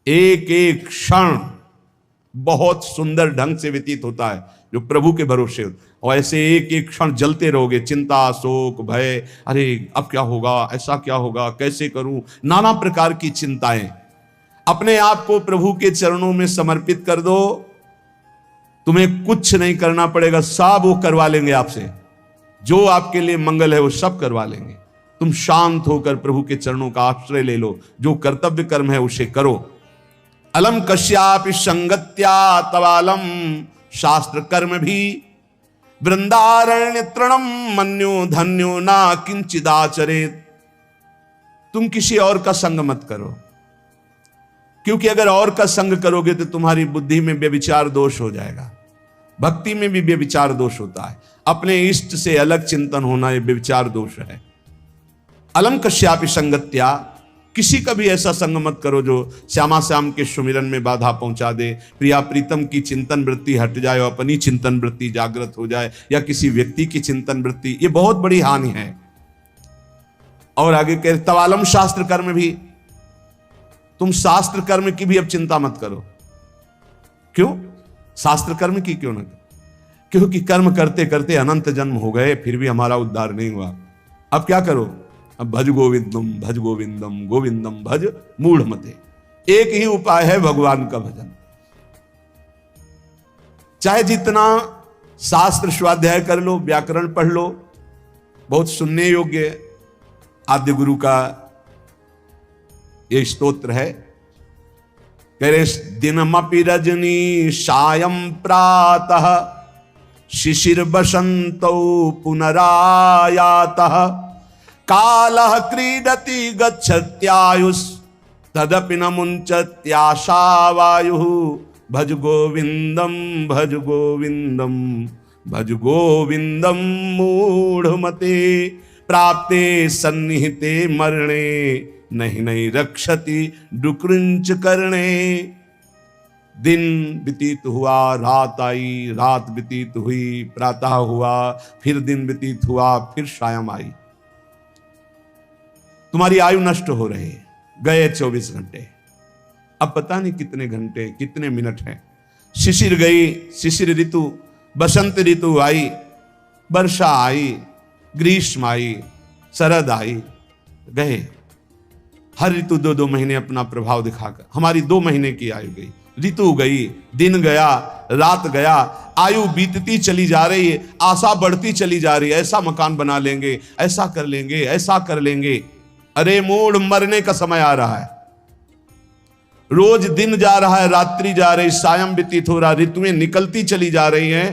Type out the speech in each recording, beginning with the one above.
एक एक क्षण बहुत सुंदर ढंग से व्यतीत होता है जो प्रभु के भरोसे, और ऐसे एक एक क्षण जलते रहोगे, चिंता, शोक, भय, अरे अब क्या होगा, ऐसा क्या होगा, कैसे करूं, नाना प्रकार की चिंताएं। अपने आप को प्रभु के चरणों में समर्पित कर दो, तुम्हें कुछ नहीं करना पड़ेगा, सब वो करवा लेंगे आपसे, जो आपके लिए मंगल है वो सब करवा लेंगे। तुम शांत होकर प्रभु के चरणों का आश्रय ले लो, जो कर्तव्य कर्म है उसे करो। अलम कश्यापि संगत्या तवालम शास्त्र कर्म भी वृंदारण्य तृणम मन्यो धन्यो ना किंचिदाचरेत। तुम किसी और का संग मत करो, क्योंकि अगर और का संग करोगे तो तुम्हारी बुद्धि में व्यभिचार दोष हो जाएगा। भक्ति में भी व्यभिचार दोष होता है, अपने इष्ट से अलग चिंतन होना यह व्यभिचार दोष है। अलम कश्यापि संगत्या, किसी का भी ऐसा संग मत करो जो श्यामा श्याम के सुमिरन में बाधा पहुंचा दे, प्रिया प्रीतम की चिंतन वृत्ति हट जाए और अपनी चिंतन वृत्ति जागृत हो जाए, या किसी व्यक्ति की चिंतन वृत्ति, ये बहुत बड़ी हानि है। और आगे कह तवालम शास्त्र कर्म भी, तुम शास्त्र कर्म की भी अब चिंता मत करो। क्यों? शास्त्र कर्म की क्यों ना? क्योंकि कर्म करते करते अनंत जन्म हो गए, फिर भी हमारा उद्धार नहीं हुआ। अब क्या करो? अब भज गोविंदम भज गोविंदम गोविंदम भज मूढ़मते। एक ही उपाय है भगवान का भजन। चाहे जितना शास्त्र स्वाध्याय कर लो, व्याकरण पढ़ लो, बहुत सुनने योग्य आद्य गुरु का ये स्तोत्र है। कह रहे दिनमपि रजनी सायं प्रातः शिशिर बसंतो पुनरायातः कालः क्रीडति गच्छत्यायुष तदपि न मुंचत्याशा वायुः भज गोविंदम भज गोविंदम भज गोविंदम मूढ़मते प्राप्ते सन्निहिते मरणे नहीं नहीं रक्षति डुकृंच करणे। दिन व्यतीत हुआ, रात आई, रात व्यतीत हुई, प्रातः हुआ, फिर दिन व्यतीत हुआ, फिर सायं आई। तुम्हारी आयु नष्ट हो रही है, गए 24 घंटे, अब पता नहीं कितने घंटे कितने मिनट हैं। शिशिर गई, शिशिर ऋतु, बसंत ऋतु आई, वर्षा आई, ग्रीष्म आई, शरद आई, गए। हर ऋतु 2-2 महीने अपना प्रभाव दिखाकर हमारी 2 महीने की आयु गई, ऋतु गई, दिन गया, रात गया, आयु बीतती चली जा रही है, आशा बढ़ती चली जा रही है, ऐसा मकान बना लेंगे, ऐसा कर लेंगे, ऐसा कर लेंगे। अरे मूढ़, मरने का समय आ रहा है। रोज दिन जा रहा है, रात्रि जा रही, सायं व्यतीत हो रहा, ऋतुएं निकलती चली जा रही हैं।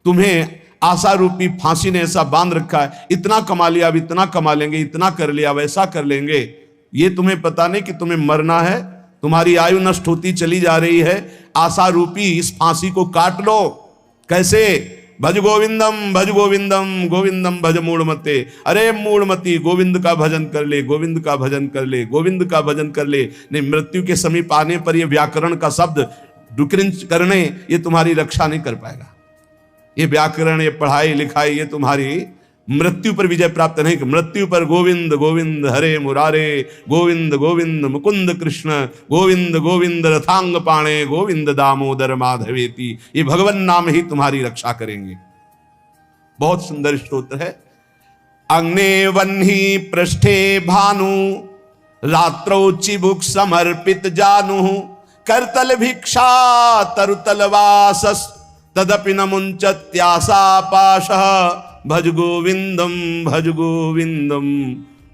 तुम्हें आशा रूपी फांसी ने ऐसा बांध रखा है, इतना कमा लिया, अब इतना कमा लेंगे, इतना कर लिया, अब ऐसा कर लेंगे। ये तुम्हें पता नहीं कि तुम्हें मरना है, तुम्हारी आयु नष्ट होती चली जा रही है। आशा रूपी इस फांसी को काट लो। कैसे? भज गोविंदम गोविंदम भज मूढ़मते। अरे मूढ़मती, गोविंद का भजन कर ले, गोविंद का भजन कर ले, गोविंद का भजन कर ले। नहीं, मृत्यु के समीप आने पर यह व्याकरण का शब्द डुकृंच करने, ये तुम्हारी रक्षा नहीं कर पाएगा। ये व्याकरण, ये पढ़ाई लिखाई, ये तुम्हारी मृत्यु पर विजय प्राप्त नहीं। मृत्यु पर गोविंद गोविंद हरे मुरारे, गोविंद गोविंद मुकुंद कृष्ण, गोविंद गोविंद रथांग पाणे, गोविंद दामोदर माधवेति, ये भगवान नाम ही तुम्हारी रक्षा करेंगे। बहुत सुंदर स्तोत्र है। अग्ने वह्नि पृष्ठे भानु रात्रौ चिबुक समर्पित जानु करतल भिक्षा तरुतल वासस तदपि न मुंचत्याशा पाशः भज गोविंदम भज गोविंदम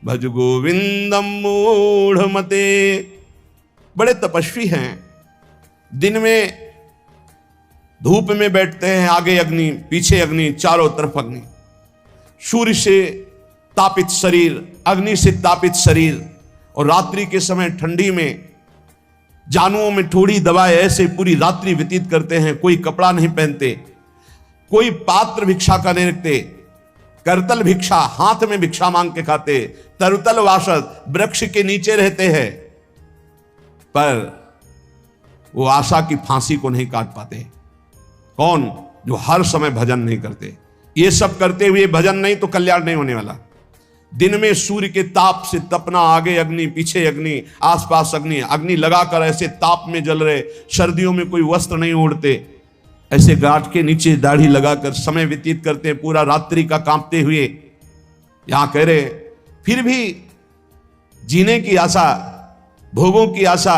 भज गोविंदम मूढ़मते। बड़े तपस्वी हैं, दिन में धूप में बैठते हैं, आगे अग्नि, पीछे अग्नि, चारों तरफ अग्नि, सूर्य से तापित शरीर, अग्नि से तापित शरीर, और रात्रि के समय ठंडी में जानुओं में थोड़ी दबाए, ऐसे पूरी रात्रि व्यतीत करते हैं। कोई कपड़ा नहीं पहनते, कोई पात्र भिक्षा का नहीं रखते, करतल भिक्षा, हाथ में भिक्षा मांग के खाते, तरुतल वासद, वृक्ष के नीचे रहते हैं, पर वो आशा की फांसी को नहीं काट पाते। कौन? जो हर समय भजन नहीं करते। ये सब करते हुए भजन नहीं तो कल्याण नहीं होने वाला। दिन में सूर्य के ताप से तपना, आगे अग्नि पीछे अग्नि आसपास अग्नि, अग्नि लगाकर ऐसे ताप में जल रहे, सर्दियों में कोई वस्त्र नहीं ओढ़ते, ऐसे गांठ के नीचे दाढ़ी लगाकर समय व्यतीत करते हैं पूरा रात्रि का कांपते हुए। यहां कह रहे फिर भी जीने की आशा, भोगों की आशा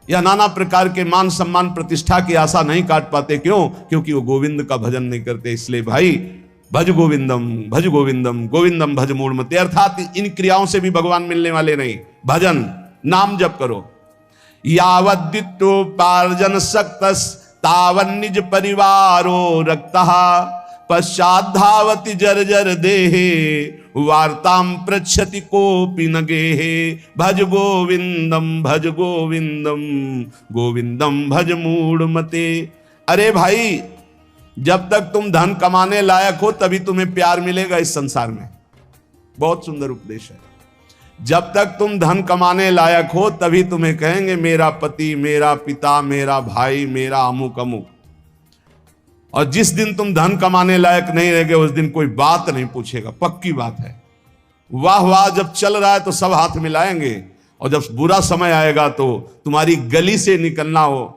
या नाना प्रकार के मान सम्मान प्रतिष्ठा की आशा नहीं काट पाते। क्यों? क्योंकि वो गोविंद का भजन नहीं करते। इसलिए भाई भज गोविंदम भज गोविंदम गोविंदम भज मूढ़मते, अर्थात इन क्रियाओं से भी भगवान मिलने वाले नहीं। भजन नाम जप करो। यावद्वित्तोपार्जन सक्तस तावन निज परिवारो रक्तः पश्चात धावति जर्जर देहे वार्ताम पृच्छति कोपि न गेहे। भज गोविंदम भज गोविंदम गोविंदम भज मूढ़मते। अरे भाई, जब तक तुम धन कमाने लायक हो तभी तुम्हें प्यार मिलेगा इस संसार में। बहुत सुंदर उपदेश है। जब तक तुम धन कमाने लायक हो तभी तुम्हें कहेंगे मेरा पति, मेरा पिता, मेरा भाई, मेरा अमुक अमुक। और जिस दिन तुम धन कमाने लायक नहीं रह गए उस दिन कोई बात नहीं पूछेगा, पक्की बात है। वाह वाह जब चल रहा है तो सब हाथ मिलाएंगे, और जब बुरा समय आएगा तो तुम्हारी गली से निकलना हो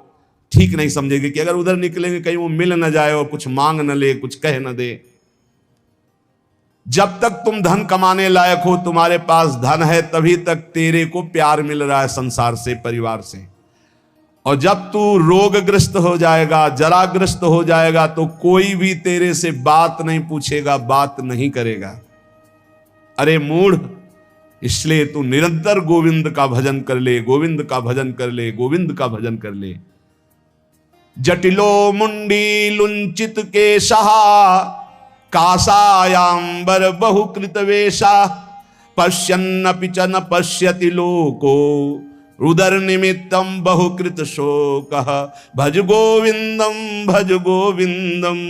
ठीक नहीं समझेगी कि अगर उधर निकलेंगे कहीं वो मिल न जाए और कुछ मांग न ले, कुछ कह न दे। जब तक तुम धन कमाने लायक हो, तुम्हारे पास धन है, तभी तक तेरे को प्यार मिल रहा है संसार से, परिवार से। और जब तू रोगग्रस्त हो जाएगा, जराग्रस्त हो जाएगा, तो कोई भी तेरे से बात नहीं पूछेगा, बात नहीं करेगा। अरे मूढ़, इसलिए तू निरंतर गोविंद का भजन कर ले, गोविंद का भजन कर ले, गोविंद का भजन कर ले। जटिलो मुंडी लुंचित केशः कासायांबर बहुकृत वेशा पश्यन्नपि च न पश्यति लोको रुदर निमित्तम बहुकृत शोकः। भज गोविंदम भज गोविंदम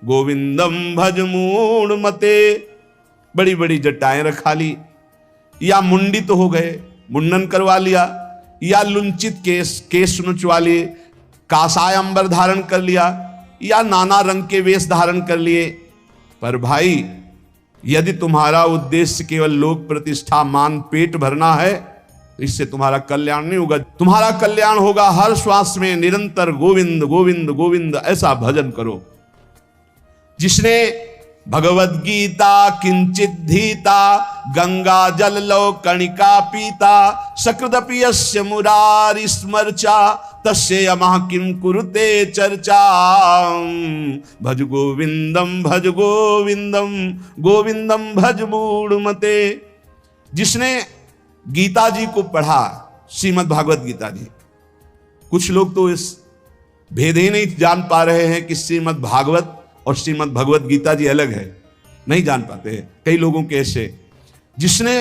गोविंदम भज मूढ़मते। बड़ी बड़ी जटाएं रखा ली, या मुंडी तो हो गए, मुंडन करवा लिया, या लुंचित केश नुचवा लिए, कासाय अंबर धारण कर लिया, या नाना रंग के वेश धारण कर लिए। पर भाई, यदि तुम्हारा उद्देश्य केवल लोक प्रतिष्ठा, मान, पेट भरना है तो इससे तुम्हारा कल्याण नहीं होगा। तुम्हारा कल्याण होगा हर श्वास में निरंतर गोविंद गोविंद गोविंद ऐसा भजन करो। जिसने भगवद गीता किंचित धीता गंगा जल लो कणिका पीता सकृदपि यस्य मुरारि स्मर्चा तस्य यमः किं कुरुते चर्चा। भज गोविंदम भज गोविंदम गोविंदम भज मूढ़मते। जिसने गीता जी को पढ़ा, श्रीमद् भागवत गीता जी, कुछ लोग तो इस भेद ही नहीं जान पा रहे हैं कि श्रीमद् भागवत और श्रीमद् भगवत गीता जी अलग है, नहीं जान पाते हैं कई लोगों के ऐसे। जिसने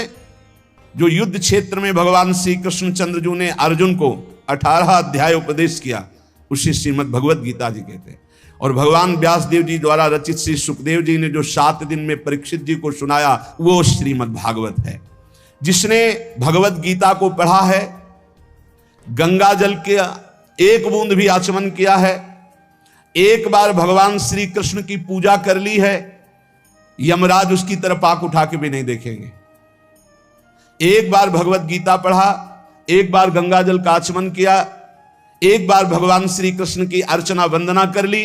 जो युद्ध क्षेत्र में भगवान श्री कृष्णचंद्र जी ने अर्जुन को 18 अध्याय उपदेश किया, उसी श्रीमद् भगवत गीता जी कहते हैं। और भगवान व्यास देव जी द्वारा रचित श्री सुखदेव जी ने जो 7 दिन में परीक्षित जी को सुनाया, वो श्रीमद् भागवत है। जिसने भगवत गीता को पढ़ा है, गंगा जल के एक बूंद भी आचमन किया है, एक बार भगवान श्री कृष्ण की पूजा कर ली है, यमराज उसकी तरफ आंख उठा के भी नहीं देखेंगे। एक बार भगवत गीता पढ़ा, एक बार गंगा जल का आचमन किया, एक बार भगवान श्री कृष्ण की अर्चना वंदना कर ली,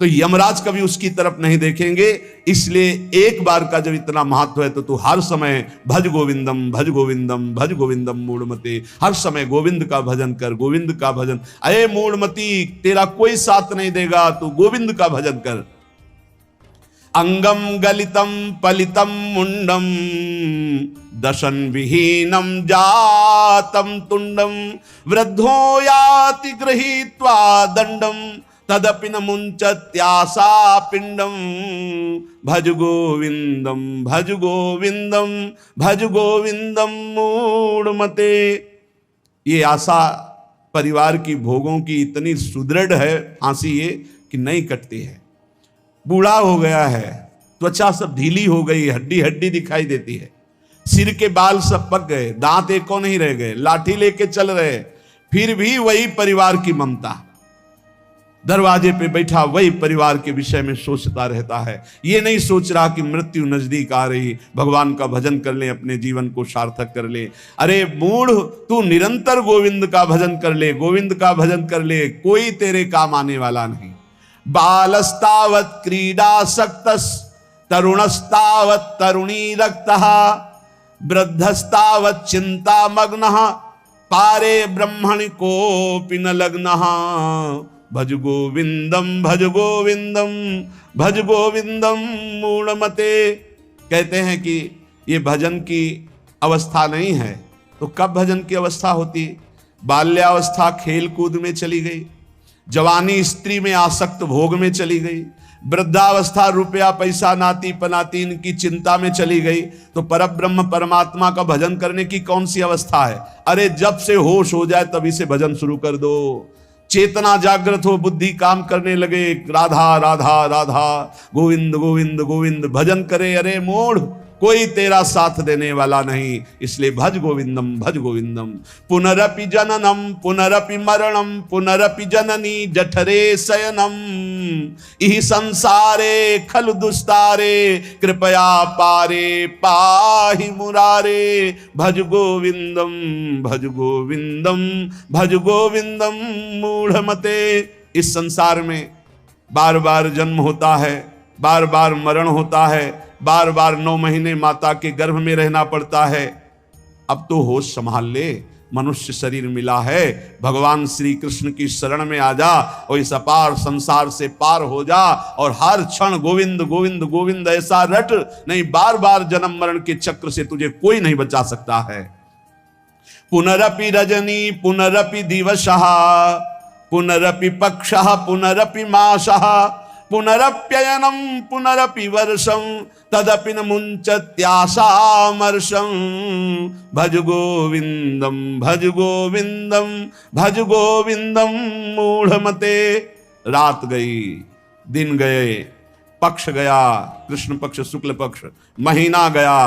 तो यमराज कभी उसकी तरफ नहीं देखेंगे। इसलिए एक बार का जब इतना महत्व है तो तू हर समय भज गोविंदम भज गोविंदम भज गोविंदम मूढ़मते, हर समय गोविंद का भजन कर, गोविंद का भजन। अये मूढ़मती, तेरा कोई साथ नहीं देगा, तू गोविंद का भजन कर। अंगम गलितम पलितम मुंडम दशन विहीनम जातम तुंडम वृद्धो याति गृहीत्वा दंडम तदपि न मुंचत्यासा पिंडम। भज गोविंदम भज गोविंदम भज गोविंदम मूढ़मते। ये आशा परिवार की भोगों की इतनी सुदृढ़ है, फांसी ये कि नहीं कटती है। बूढ़ा हो गया है, त्वचा सब ढीली हो गई, हड्डी हड्डी दिखाई देती है, सिर के बाल सब पक गए, दांत एको नहीं रह गए, लाठी लेके चल रहे, फिर भी वही परिवार की ममता। दरवाजे पे बैठा वही परिवार के विषय में सोचता रहता है। ये नहीं सोच रहा कि मृत्यु नजदीक आ रही, भगवान का भजन कर ले, अपने जीवन को सार्थक कर ले। अरे मूढ़, तू निरंतर गोविंद का भजन कर ले, गोविंद का भजन कर ले, कोई तेरे काम आने वाला नहीं। बालस्तावत क्रीडासक्तस् तरुणस्तावत तरुणी रक्तः वृद्धस्तावत चिंता मग्नः पारे ब्रह्मणि कोपि न लग्नः भज गोविंदम भज गोविंदम भज गोविंदम मूढ़मते। कहते हैं कि ये भजन की अवस्था नहीं है, तो कब भजन की अवस्था होती? बाल्यावस्था खेल कूद में चली गई, जवानी स्त्री में आसक्त भोग में चली गई, वृद्धावस्था रुपया पैसा नाती पनाती इनकी चिंता में चली गई, तो परब्रह्म परमात्मा का भजन करने की कौन सी अवस्था है? अरे जब से होश हो जाए तभी से भजन शुरू कर दो। चेतना जागृत हो, बुद्धि काम करने लगे, राधा राधा राधा गोविंद गोविंद गोविंद भजन करे। अरे मूढ़, कोई तेरा साथ देने वाला नहीं, इसलिए भज गोविंदम। पुनरपि जननम पुनरपि मरणम पुनरपि जननी जठरे शयनम इहि संसारे खलु दुस्तारे कृपया पारे पाहि मुरारे भज गोविंदम भज गोविंदम भज गोविंदम मूढ़मते। इस संसार में बार बार जन्म होता है, बार बार मरण होता है, बार बार 9 महीने माता के गर्भ में रहना पड़ता है। अब तो होश संभाल ले, मनुष्य शरीर मिला है, भगवान श्री कृष्ण की शरण में आ जा और इस अपार संसार से पार हो जा और हर क्षण गोविंद गोविंद गोविंद ऐसा रट, नहीं बार बार जन्म मरण के चक्र से तुझे कोई नहीं बचा सकता है। पुनरपि रजनी पुनरपि दिवसः पुनरपि पक्षः पुनरपि मासः पुनरप्ययनम पुनरपि वर्षं तदपि न मुंचत्यासामर्षं भज गोविंदम भज गोविंदम भज गोविंदम मूढ़मते। रात गई, दिन गए, पक्ष गया, कृष्ण पक्ष शुक्ल पक्ष, महीना गया,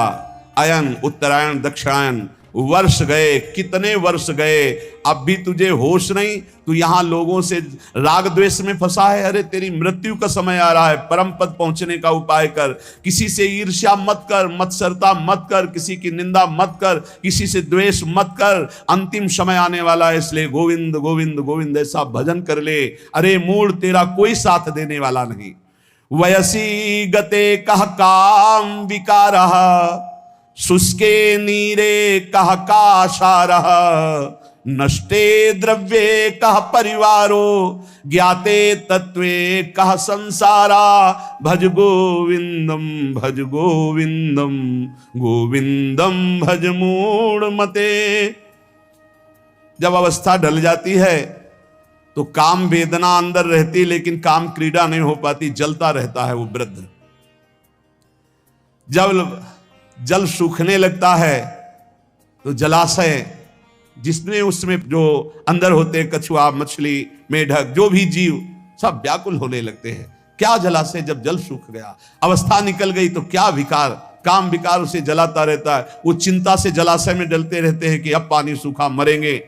अयन उत्तरायण दक्षिणायन, वर्ष गए, कितने वर्ष गए, अब भी तुझे होश नहीं। तू यहां लोगों से राग द्वेष में फंसा है। अरे तेरी मृत्यु का समय आ रहा है, परम पद पहुंचने का उपाय कर। किसी से ईर्ष्या मत कर, मत्सरता मत कर, किसी की निंदा मत कर, किसी से द्वेष मत कर। अंतिम समय आने वाला है, इसलिए गोविंद गोविंद गोविंद ऐसा भजन कर ले। अरे मूढ़, तेरा कोई साथ देने वाला नहीं। वयसी गते कह काम विकारः शुष्के नीरे कह काशारः नष्टे द्रव्ये कह परिवारो ज्ञाते तत्वे कह संसारा भज गोविंदम भज गोविंदम गोविंदम भज मूढ़मते। जब अवस्था ढल जाती है तो काम वेदना अंदर रहती, लेकिन काम क्रीड़ा नहीं हो पाती, जलता रहता है वो वृद्ध। जब जल सूखने लगता है तो जलाशय जिसमें उसमें जो अंदर होते, कछुआ मछली मेढक जो भी जीव सब व्याकुल होने लगते हैं। क्या जलाशय, जब जल सूख गया, अवस्था निकल गई तो क्या विकार, काम विकार उसे जलाता रहता है। वो चिंता से जलाशय में डलते रहते हैं कि अब पानी सूखा मरेंगे।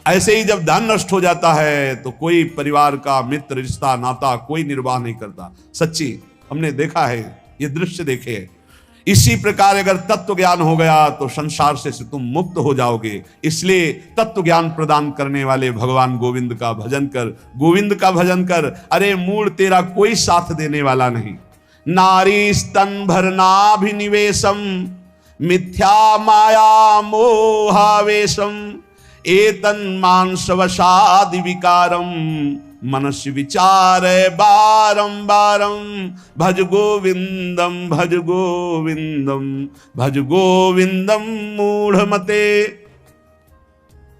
ऐसे ही जब धन नष्ट हो जाता है तो कोई परिवार का मित्र रिश्ता नाता कोई निर्वाह नहीं करता। सच्ची हमने देखा है, ये दृश्य देखे हैं। इसी प्रकार अगर तत्व ज्ञान हो गया तो संसार से तुम मुक्त हो जाओगे। इसलिए तत्व ज्ञान प्रदान करने वाले भगवान गोविंद का भजन कर, गोविंद का भजन कर। अरे मूढ़, तेरा कोई साथ देने वाला नहीं। नारी स्तन भरनाभिनिवेशम मिथ्या माया मोहावेशम एतन मांसवशादि विकारम मनस्य विचार बारंबारम भज गोविंदम भज गोविंदम भज गोविंदम मूढ़मते।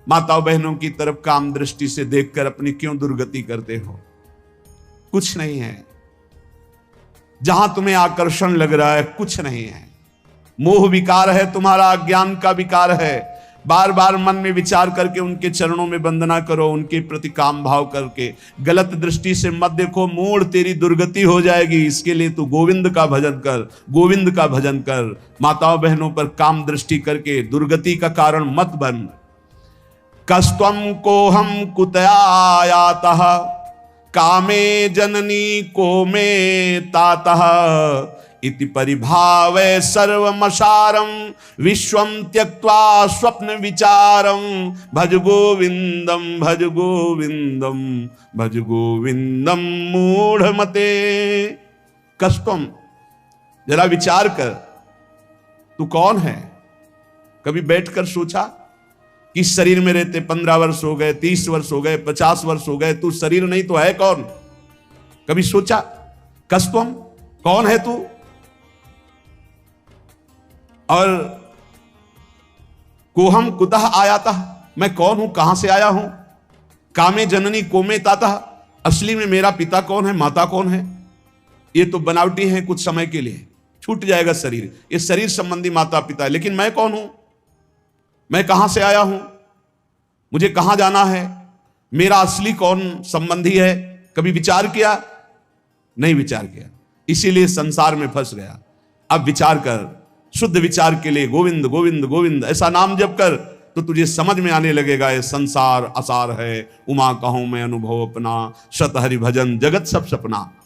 माताओं बहनों की तरफ काम दृष्टि से देखकर अपनी क्यों दुर्गति करते हो? कुछ नहीं है। जहां तुम्हें आकर्षण लग रहा है कुछ नहीं है। मोह विकार है तुम्हारा, अज्ञान का विकार है। बार बार मन में विचार करके उनके चरणों में वंदना करो, उनके प्रति काम भाव करके। गलत दृष्टि से मत देखो, मूढ़ तेरी दुर्गति हो जाएगी। इसके लिए तू गोविंद का भजन कर, गोविंद का भजन कर। माताओं बहनों पर काम दृष्टि करके दुर्गति का कारण मत बन। कस्त्वं को हम कुतयायातः कामे जननी को में तातः इति परिभावे सर्वमसारम विश्वम त्यक्त्वा स्वप्न विचारम भज गोविंदम भज गोविंदम भज गोविंदम मूढ़मते। कष्टम, जरा विचार कर, तू कौन है? कभी बैठकर सोचा कि शरीर में रहते 15 वर्ष हो गए, 30 वर्ष हो गए, 50 वर्ष हो गए, तू शरीर नहीं तो है कौन? कभी सोचा? कष्टम, कौन है तू? और कोहम कुतः आयाता, मैं कौन हूं, कहां से आया हूं? कामे जननी कोमे ताता, असली में मेरा पिता कौन है, माता कौन है? ये तो बनावटी है, कुछ समय के लिए छूट जाएगा शरीर, ये शरीर संबंधी माता पिता है, लेकिन मैं कौन हूं? मैं कहां से आया हूं? मुझे कहां जाना है? मेरा असली कौन संबंधी है? कभी विचार किया? नहीं विचार किया, इसीलिए संसार में फंस गया। अब विचार कर, शुद्ध विचार के लिए गोविंद गोविंद गोविंद ऐसा नाम जप कर, तो तुझे समझ में आने लगेगा ये संसार असार है, उमा कहूं मैं अनुभव अपना, सत हरि भजन जगत सब सपना।